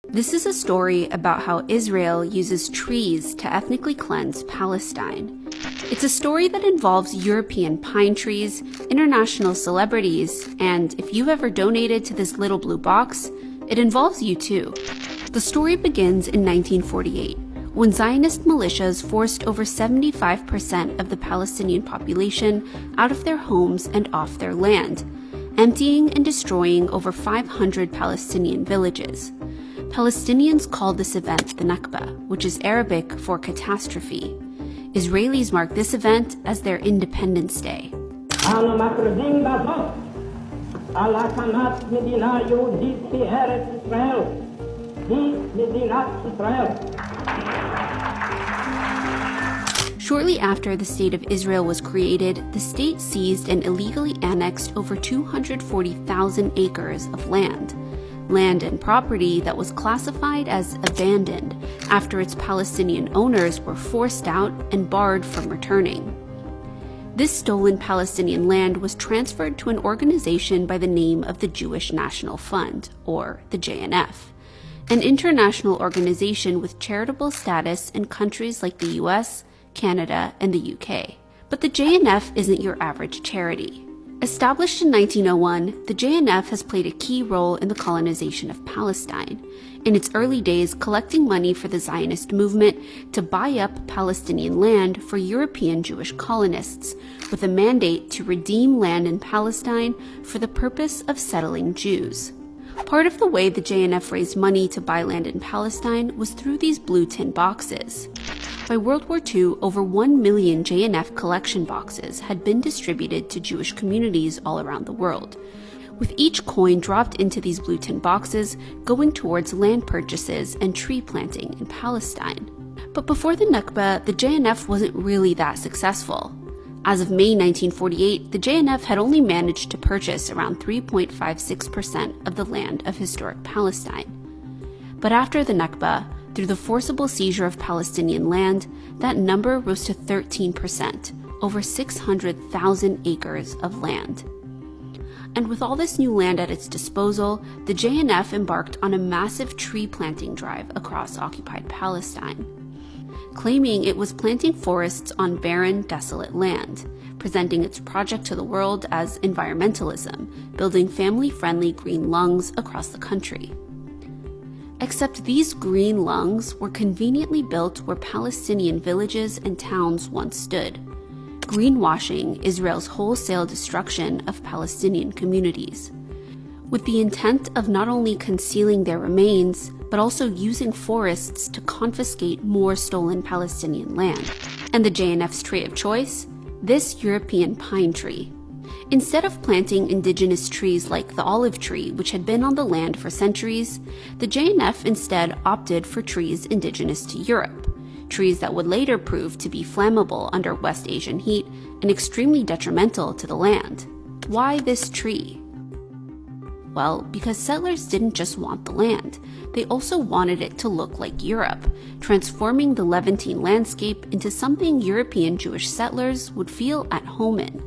This is a story about how Israel uses trees to ethnically cleanse Palestine. It's a story that involves European pine trees, international celebrities, and if you've ever donated to this little blue box, it involves you too. The story begins in 1948, when Zionist militias forced over 75% of the Palestinian population out of their homes and off their land, emptying and destroying over 500 Palestinian villages. Palestinians called this event the Nakba, which is Arabic for catastrophe. Israelis mark this event as their Independence Day. Shortly after the State of Israel was created, the state seized and illegally annexed over 240,000 acres of land and property that was classified as abandoned after its Palestinian owners were forced out and barred from returning. This stolen Palestinian land was transferred to an organization by the name of the Jewish National Fund, or the JNF, an international organization with charitable status in countries like the US, Canada, and the UK. But the JNF isn't your average charity. Established in 1901, the JNF has played a key role in the colonization of Palestine, in its early days collecting money for the Zionist movement to buy up Palestinian land for European Jewish colonists, with a mandate to redeem land in Palestine for the purpose of settling Jews. Part of the way the JNF raised money to buy land in Palestine was through these blue tin boxes. By World War II, over 1 million JNF collection boxes had been distributed to Jewish communities all around the world, with each coin dropped into these blue tin boxes going towards land purchases and tree planting in Palestine. But before the Nakba, the JNF wasn't really that successful. As of May 1948, the JNF had only managed to purchase around 3.56% of the land of historic Palestine. But after the Nakba, through the forcible seizure of Palestinian land, that number rose to 13%, over 600,000 acres of land. And with all this new land at its disposal, the JNF embarked on a massive tree planting drive across occupied Palestine, claiming it was planting forests on barren, desolate land, presenting its project to the world as environmentalism, building family-friendly green lungs across the country. Except these green lungs were conveniently built where Palestinian villages and towns once stood, greenwashing Israel's wholesale destruction of Palestinian communities, with the intent of not only concealing their remains, but also using forests to confiscate more stolen Palestinian land. And the JNF's tree of choice? This European pine tree. Instead of planting indigenous trees like the olive tree, which had been on the land for centuries, the JNF instead opted for trees indigenous to Europe, trees that would later prove to be flammable under West Asian heat and extremely detrimental to the land. Why this tree? Well, because settlers didn't just want the land, they also wanted it to look like Europe, transforming the Levantine landscape into something European Jewish settlers would feel at home in.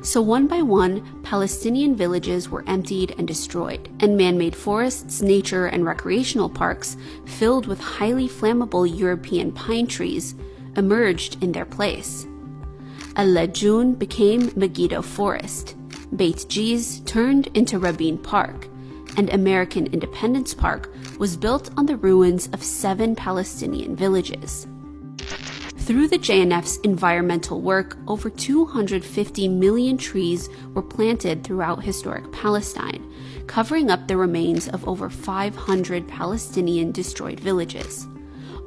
So one by one, Palestinian villages were emptied and destroyed, and man-made forests, nature, and recreational parks filled with highly flammable European pine trees emerged in their place. Al-Lajun became Megiddo Forest, Beit Jiz turned into Rabin Park, and American Independence Park was built on the ruins of 7 Palestinian villages. Through the JNF's environmental work, over 250 million trees were planted throughout historic Palestine, covering up the remains of over 500 Palestinian destroyed villages,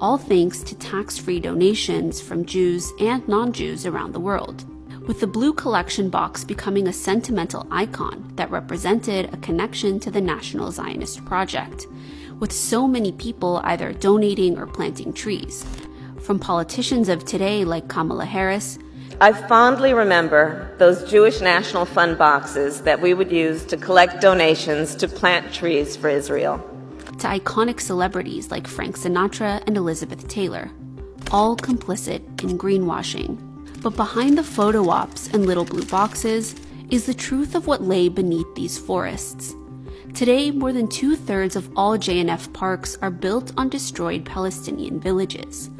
all thanks to tax-free donations from Jews and non-Jews around the world, with the blue collection box becoming a sentimental icon that represented a connection to the National Zionist Project, with so many people either donating or planting trees. From politicians of today like Kamala Harris. I fondly remember those Jewish National Fund boxes that we would use to collect donations to plant trees for Israel. To iconic celebrities like Frank Sinatra and Elizabeth Taylor, all complicit in greenwashing. But behind the photo ops and little blue boxes is the truth of what lay beneath these forests. Today, more than 2/3 of all JNF parks are built on destroyed Palestinian villages.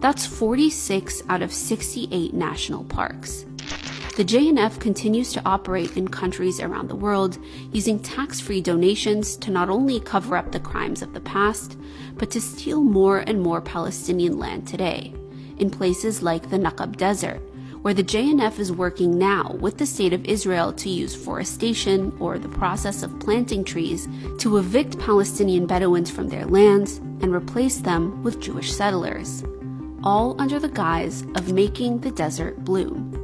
That's 46 out of 68 national parks. The JNF continues to operate in countries around the world using tax-free donations to not only cover up the crimes of the past, but to steal more and more Palestinian land today, in places like the Naqab Desert, where the JNF is working now with the State of Israel to use forestation or the process of planting trees to evict Palestinian Bedouins from their lands and replace them with Jewish settlers, all under the guise of making the desert bloom.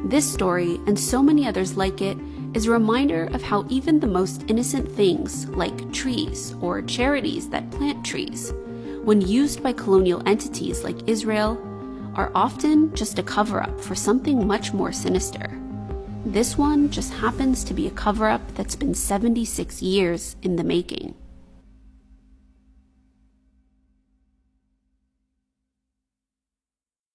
This story, and so many others like it, is a reminder of how even the most innocent things, like trees or charities that plant trees, when used by colonial entities like Israel, are often just a cover-up for something much more sinister. This one just happens to be a cover-up that's been 76 years in the making.